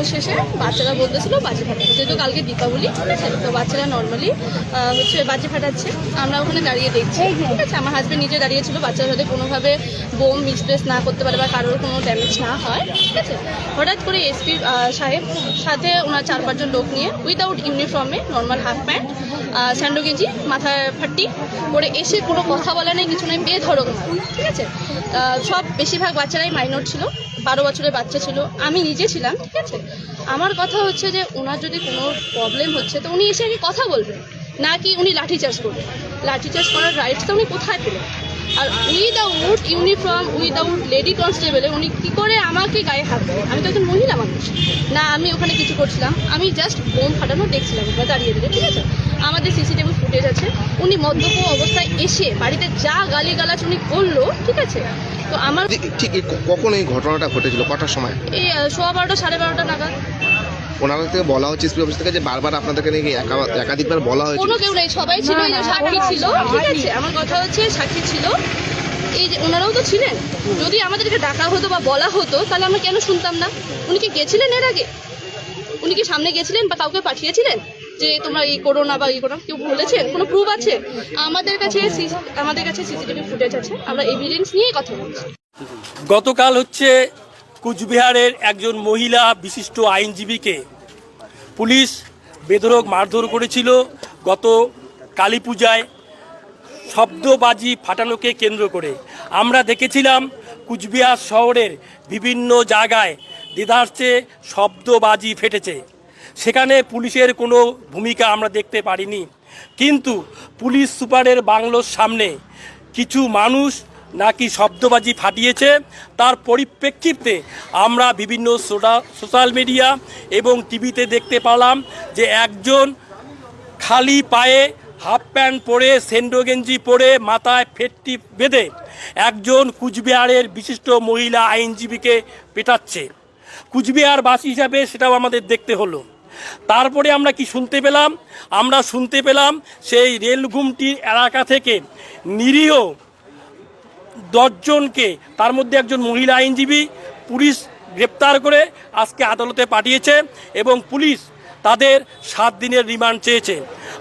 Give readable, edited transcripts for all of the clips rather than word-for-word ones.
পুজোর শেষে বাচ্চারা বলতেছিল বাজি ফাটাচ্ছে, যেহেতু কালকে দীপাবলি, ঠিক আছে, তো বাচ্চারা নর্মালি হচ্ছে বাজি ফাটাচ্ছে। আমরা ওখানে দাঁড়িয়ে দেখছি, ঠিক আছে, আমার হাজব্যান্ড নিজে দাঁড়িয়েছিল বাচ্চারা যাতে কোনোভাবে বোম মিসপ্লেস না করতে পারে বা কারোর কোনো ড্যামেজ না হয়, ঠিক আছে। হঠাৎ করে এসপি সাহেব সাথে ওনার 4-5 জন লোক নিয়ে উইদাউট ইউনিফর্মে, নর্মাল হাফ প্যান্ট, স্যান্ডো গেঞ্জি, মাথায় ফাট্টি করে এসে কোনো কথা বলা নেই, কিছু নেই, বেধড়ক না, ঠিক আছে। সব বেশিরভাগ বাচ্চারাই মাইনর ছিল, 12 বছরের বাচ্চা ছিল, আমি নিজে ছিলাম, ঠিক আছে। আমার কথা হচ্ছে যে ওনার যদি কোনো প্রবলেম হচ্ছে তো উনি এসে আগে কথা বলবেন, না কি উনি লাঠিচার্জ করবেন। লাঠিচার্জ করার রাইটসটা উনি কোথায় পেলেন? আর উইদাউট ইউনিফর্ম, উইদাউট লেডি কনস্টেবলে উনি কী করে আমাকে গায়ে হাত দেবেন? আমি তো একজন মহিলা মানুষ না, আমি ওখানে কিছু করছিলাম, আমি জাস্ট বোম ফাটানো দেখছিলাম ওখানে দাঁড়িয়ে দিলে, ঠিক আছে। আমাদের সিসিটিভি ফুটেজ আছে, উনি মদ্যপ অবস্থায় এসে বাড়িতে যা গালিগালাজ উনি করলো, ঠিক আছে। তো আমার ঠিক কখন এই ঘটনাটা ঘটেছিল, কটার সময়? এই 12:15 12:30 নাগাদ। ওনাদের থেকে বলা হচ্ছে এসপি অফিস থেকে যে বারবার আপনাদেরকে নাকি একাধিকবার বলা হয়েছে। কোনো কেউ নেই, সবাই ছিল, এই যে সাক্ষী ছিল, ঠিক আছে। আমার কথা হচ্ছে সাক্ষী ছিল, এই যে ওনারাও তো ছিলেন। যদি আমাদেরকে ডাকা হতো বা বলা হতো তাহলে আমরা কেন শুনতাম না? উনি কি গেছিলেন এর আগে? উনি কি সামনে গেছিলেন বা কাউকে পাঠিয়েছিলেন যে তোমরা এই করো না বা এই করো? কেউ বলেছেন? কোনো প্রুফ আছে? আমাদের কাছে সিসিটিভি ফুটেজ আছে, আমরা এভিডেন্স নিয়েই কথা বলছি। গতকাল হচ্ছে কুচবিহারের একজন মহিলা বিশিষ্ট আইনজীবীকে পুলিশ বেধড়ক মারধর করেছিল গত কালী পূজায় শব্দবাজি ফাটানোকে কেন্দ্র করে। আমরা দেখেছিলাম কুচবিহার শহরের বিভিন্ন জায়গায় দেদারসে শব্দবাজি ফেটেছে, সেখানে পুলিশের কোনো ভূমিকা আমরা দেখতে পারিনি। কিন্তু পুলিশ সুপারের বাংলোর সামনে কিছু মানুষ নাকি শব্দবাজি ফাটিয়েছে, তার পরিপ্রেক্ষিতে আমরা বিভিন্ন সোশ্যাল মিডিয়া এবং টিভিতে দেখতে পেলাম যে একজন খালি পায়ে হাফ প্যান্ট পরে, সেন্ডো গেঞ্জি পরে, মাথায় ফেটটি বেঁধে একজন কুচবিহারের বিশিষ্ট মহিলা আইনজীবীকে পেটাচ্ছে। কুচবিহারবাসী হিসাবে সেটাও আমাদের দেখতে হলো। তারপরে আমরা কি শুনতে পেলাম? আমরা শুনতে পেলাম সেই রেলঘুমটি এলাকা থেকে নিরীহ 10 জনকে, তার মধ্যে একজন মহিলা আইনজীবী, পুলিশ গ্রেপ্তার করে আজকে আদালতে পাঠিয়েছে এবং পুলিশ তাদের 7 দিনের রিমান্ড চেয়েছে।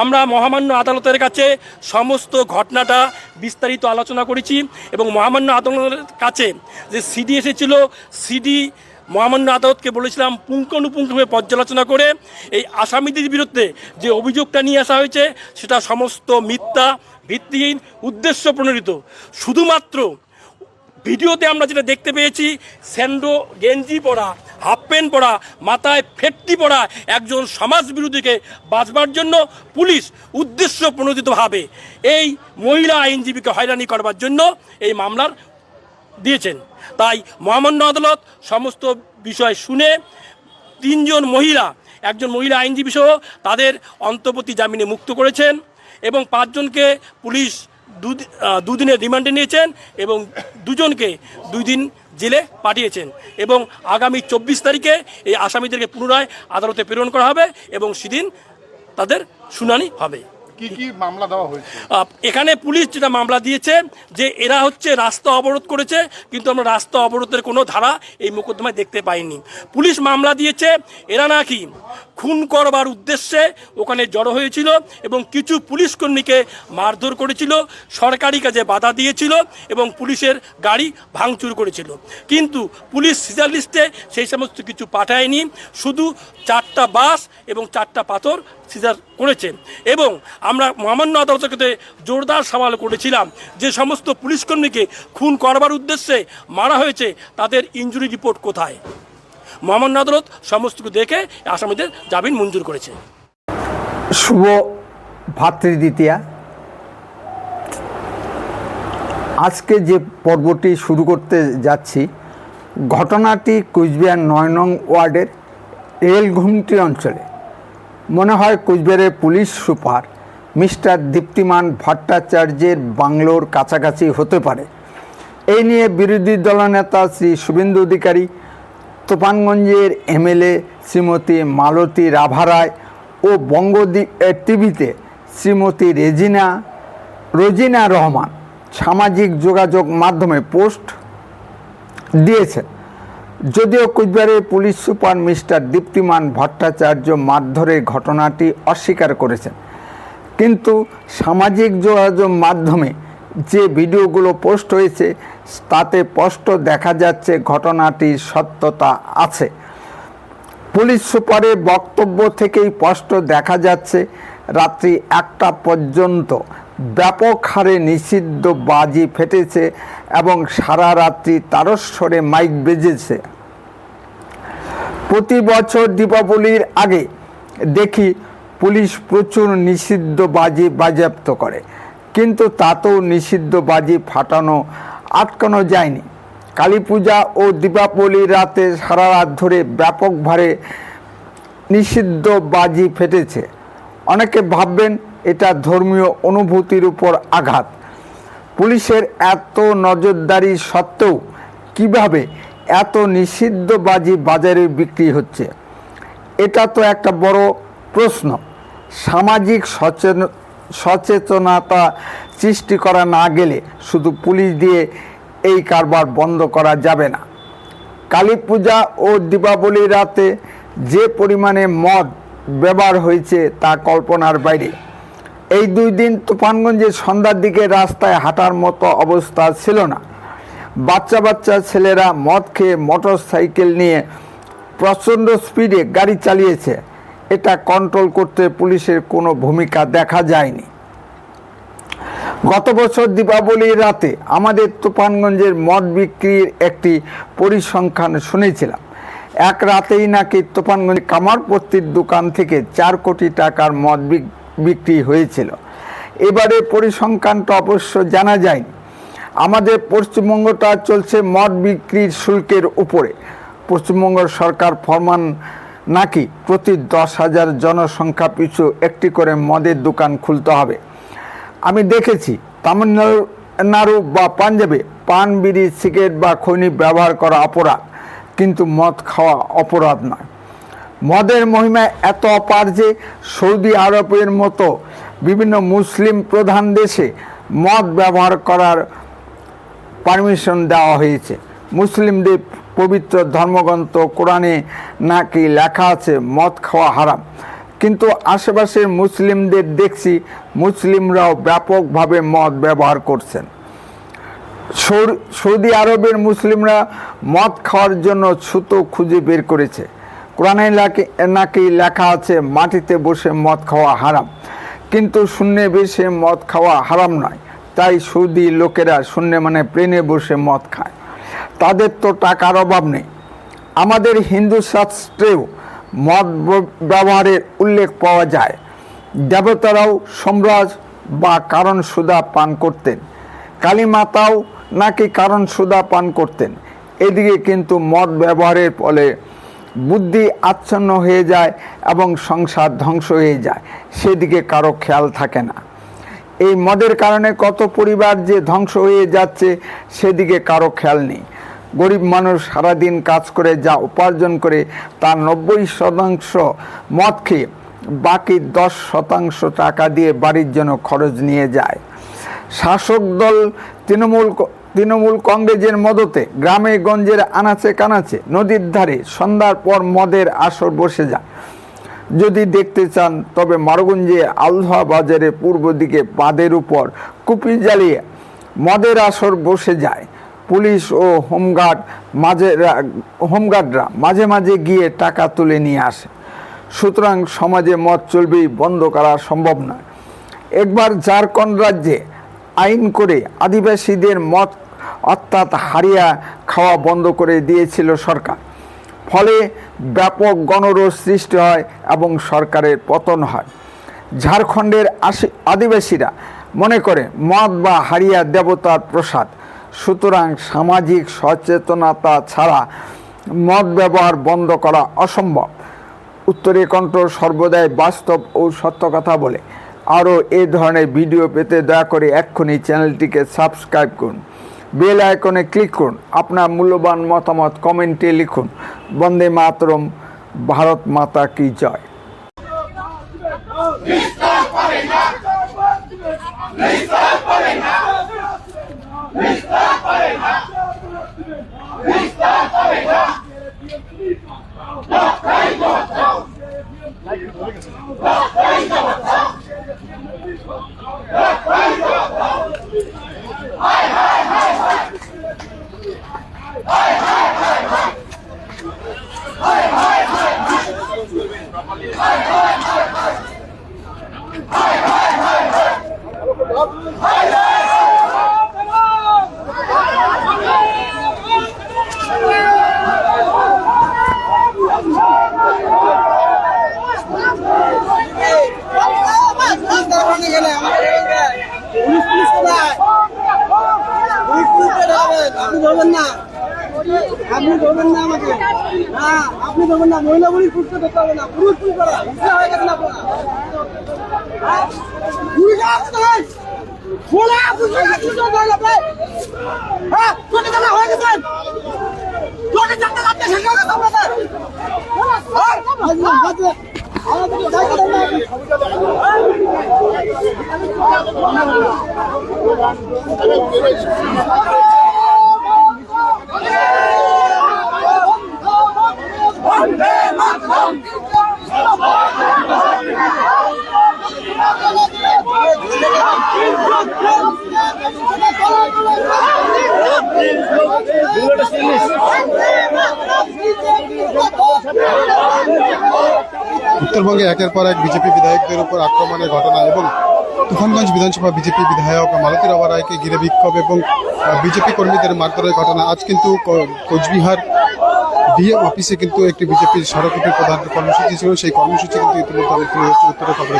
আমরা মহামান্য আদালতের কাছে সমস্ত ঘটনাটা বিস্তারিত আলোচনা করেছি এবং মহামান্য আদালতের কাছে যে সিডি এসেছিল, সিডি মহামান্য আদালতকে বলেছিলাম পুঙ্খানুপুঙ্খভাবে পর্যালোচনা করে এই আসামিদের বিরুদ্ধে যে অভিযোগটা নিয়ে আসা হয়েছে সেটা সমস্ত মিথ্যা, ভিত্তিহীন, উদ্দেশ্য প্রণোদিত। শুধুমাত্র ভিডিওতে আমরা যেটা দেখতে পেয়েছি, স্যান্ডো গেঞ্জি পরা, হাফ প্যান্ট পরা, মাথায় ফেটটি পরা একজন সমাজ বিরোধীকে বাঁচবার জন্য পুলিশ উদ্দেশ্য প্রণোদিতভাবে এই মহিলা আইনজীবীকে হয়রানি করবার জন্য এই মামলার দিয়েছেন। তাই মহামান্য আদালত সমস্ত বিষয় শুনে 3 জন মহিলা, একজন মহিলা আইনজীবী সহ তাদের অন্তর্বর্তী জামিনে মুক্ত করেছেন এবং 5 জনকে পুলিশ 2 দিনের রিমান্ডে নিয়েছেন এবং 2 জনকে 2 দিন জেলে পাঠিয়েছেন এবং আগামী 24 তারিখে এই আসামিদেরকে পুনরায় আদালতে প্রেরণ করা হবে এবং সেদিন তাদের শুনানি হবে। কি কি মামলা দেওয়া হয়েছে? এখানে পুলিশ যেটা মামলা দিয়েছে যে এরা হচ্ছে রাস্তা অবরোধ করেছে, কিন্তু আমরা রাস্তা অবরোধের কোনো ধারা এই মোকদ্দমায় দেখতে পাইনি। পুলিশ মামলা দিয়েছে এরা নাকি খুন করবার উদ্দেশ্যে ওখানে জড়ো হয়েছিল এবং কিছু পুলিশ কর্মীকে মারধর করেছিল, সরকারি কাজে বাধা দিয়েছিল এবং পুলিশের গাড়ি ভাঙচুর করেছিল। কিন্তু পুলিশ সিজার লিস্টে সেই সমস্ত কিছু পাঠায়নি, শুধু 4টা বাস এবং 4টা পাথর সিজার করেছে। এবং আমরা মহামান্য আদালতের কাছে জোরদার সওয়াল করেছিলাম যে সমস্ত পুলিশকর্মীকে খুন করবার উদ্দেশ্যে মারা হয়েছে তাদের ইনজুরি রিপোর্ট কোথায়? মহামান্য আদালত সমস্ত দেখে আসামিদের জামিন মঞ্জুর করেছে। শুভ ভাতৃদ্বিতীয়া। আজকে যে পর্বটি শুরু করতে যাচ্ছি, ঘটনাটি কুচবিহার 9 নং ওয়ার্ডের রেলঘুমটি অঞ্চলে। মনে হয় কুচবিহারের পুলিশ সুপার মিস্টার দীপ্তিমান ভট্টাচার্যের বাংলোর কাছাকাছি হতে পারে। এই নিয়ে বিরোধী দলনেতা শ্রী শুভেন্দু অধিকারী, তুফানগঞ্জের এমএলএ শ্রীমতী মালতী রাভারায় ও বঙ্গ টিভিতে শ্রীমতী রোজিনা রহমান সামাজিক যোগাযোগ মাধ্যমে পোস্ট দিয়েছেন। যদিও কুচবিহারের পুলিশ সুপার মিস্টার দীপ্তিমান ভট্টাচার্য মারধরের ঘটনাটি অস্বীকার করেছেন, কিন্তু সামাজিক যোগাযোগ মাধ্যমে যে ভিডিওগুলো পোস্ট হয়েছে তাতে স্পষ্ট দেখা যাচ্ছে ঘটনাটির সত্যতা আছে। পুলিশ সুপারের বক্তব্য থেকেই স্পষ্ট দেখা যাচ্ছে রাত্রি 1টা পর্যন্ত ব্যাপক হারে নিষিদ্ধ বাজি ফেটেছে এবং সারা রাত্রি তারস্বরে মাইক বেজেছে। প্রতি বছর দীপাবলির আগে দেখি পুলিশ প্রচুর নিষিদ্ধ বাজি বাজেয়াপ্ত করে, কিন্তু তাতেও নিষিদ্ধ বাজি ফাটানো আটকানো যায়নি। কালী পূজা ও দীপাবলির রাতে সারা রাত ধরে ব্যাপকভাবে নিষিদ্ধ বাজি ফেটেছে। অনেকে ভাববেন এটা ধর্মীয় অনুভূতির উপর আঘাত। পুলিশের এত নজরদারি সত্ত্বেও কিভাবে এত নিষিদ্ধ বাজি বাজারে বিক্রি হচ্ছে, এটা তো একটা বড় প্রশ্ন। সামাজিক সচেতনতা সৃষ্টি করা না গেলে শুধু পুলিশ দিয়ে এই কারবার বন্ধ করা যাবে না। কালী পূজা ও দীপাবলির রাতে যে পরিমাণে মদ ব্যবহার হয়েছে তা কল্পনার বাইরে। এই 2 দিন তুফানগঞ্জের সন্ধ্যার দিকে রাস্তায় হাঁটার মতো অবস্থা ছিল না। বাচ্চা ছেলেরা মদ খেয়ে মোটর সাইকেল নিয়ে প্রচণ্ড স্পিডে গাড়ি চালিয়েছে। এটা কন্ট্রোল করতে পুলিশের কোনো ভূমিকা দেখা যায়নি। গত বছর দীপাবলির রাতে আমাদের তুফানগঞ্জের মদ বিক্রির একটি পরিসংখ্যান শুনেছিলাম। এক রাতেই নাকি তুফানগঞ্জ কামারপট্টির দোকান থেকে 4 কোটি টাকার মদ বিক্রি হয়েছিল। এবারে পরিসংখ্যানটা অবশ্য জানা যায়নি। আমাদের পশ্চিমবঙ্গটা চলছে মদ বিক্রির শুল্কের উপরে। পশ্চিমবঙ্গ সরকার ফরমান নাকি প্রতি 10,000 জনসংখ্যা পিছু একটি করে মদের দোকান খুলতে হবে। আমি দেখেছি তামিলনাড়ু বা পাঞ্জাবে পান, বিড়ি, সিগারেট বা খৈনি ব্যবহার করা অপরাধ, কিন্তু মদ খাওয়া অপরাধ নয়। মদের মহিমা এত অপার যে সৌদি আরবের মতো বিভিন্ন মুসলিম প্রধান দেশে মদ ব্যবহার করার পারমিশন দেওয়া হয়েছে। মুসলিমদের পবিত্র ধর্মগ্রন্থ কোরআনে নাকি লেখা আছে মদ খাওয়া হারাম, কিন্তু আশেপাশের মুসলিমদের দেখছি মুসলিমরাও ব্যাপকভাবে মদ ব্যবহার করছেন। সৌদি আরবের মুসলিমরা মদ খাওয়ার জন্য ছুতো খুঁজে বের করেছে। কোরআনে নাকি লেখা আছে মাটিতে বসে মদ খাওয়া হারাম, কিন্তু শূন্যে বসে মদ খাওয়া হারাম নয়। তাই সৌদি লোকেরা শূন্যে মানে প্লেনে বসে মদ খায়। তাদের তো টাকার অভাব নেই। আমাদের হিন্দু শাস্ত্রেও মদ ব্যবহারের উল্লেখ পাওয়া যায়। দেবতারাও সম্রাজ বা কারণ সুধা পান করতেন। কালী মাতাও নাকি কারণ সুধা পান করতেন। এদিকে কিন্তু মদ ব্যবহারের ফলে বুদ্ধি আচ্ছন্ন হয়ে যায় এবং সংসার ধ্বংস হয়ে যায়, সেদিকে কারো খেয়াল থাকে না। এই মদের কারণে কত পরিবার যে ধ্বংস হয়ে যাচ্ছে সেদিকে কারো খেয়াল নেই। গরিব মানুষ সারাদিন কাজ করে যা উপার্জন করে তার 90% মদ খেয়ে বাকি 10% টাকা দিয়ে বাড়ির জন্য খরচ নিয়ে যায়। শাসক দল তৃণমূল কংগ্রেসের মদতে গ্রামে গঞ্জের আনাচে কানাচে নদীর ধারে সন্ধ্যার পর মদের আসর বসে যায়। যদি দেখতে চান তবে মারগঞ্জে আলধা বাজারে পূর্ব দিকে বাঁধের উপর কুপি জ্বালিয়ে মদের আসর বসে যায়। পুলিশ ও হোমগার্ডরা মাঝে মাঝে গিয়ে টাকা তুলে নিয়ে আসে। সুতরাং সমাজে মদ চলবেই, বন্ধ করা সম্ভব নয়। একবার ঝাড়খণ্ড রাজ্যে আইন করে আদিবাসীদের মদ অর্থাৎ হারিয়া খাওয়া বন্ধ করে দিয়েছিল সরকার। ফলে ব্যাপক গণরোষ সৃষ্টি হয় এবং সরকারের পতন হয়। ঝাড়খণ্ডের আদিবাসীরা মনে করে মদ বা হারিয়া দেবতার প্রসাদ। সুতরাং সামাজিক সচেতনতা ছাড়া মদ ব্যবহার বন্ধ করা অসম্ভব। উত্তরে কণ্ঠ সর্বদাই বাস্তব ও সত্য কথা বলে। আরও এই ধরনের ভিডিও পেতে দয়া করে এক্ষুনি চ্যানেলটিকে সাবস্ক্রাইব করুন, বেল আইকনে ক্লিক করুন, আপনার মূল্যবান মতামত কমেন্টে লিখুন। বন্দে মাতরম, ভারত মাতা কি জয়। আপনি ধরবেন না আমাকে, হ্যাঁ আপনি ধরবেন না, মহিলা পুলিশ পুলিশকে ধরতে হবে না, পুরুষ পুলিশ করা হয়ে গেছেন আপনারা। উত্তরবঙ্গে একের পর এক বিজেপি বিধায়কদের উপর আক্রমণের ঘটনা এবং তুফানগঞ্জ বিধানসভা বিজেপি বিধায়ক মালতী রাওয়া রায়কে ঘিরে বিক্ষোভ এবং বিজেপি কর্মীদের মারধরের ঘটনা। আজ কিন্তু কোচবিহার ডিএম অফিসে কিন্তু একটি বিজেপির স্মারকলিপির প্রধান কর্মসূচি ছিল। সেই কর্মসূচি কিন্তু ইতিমধ্যে আমি উত্তরের খবরে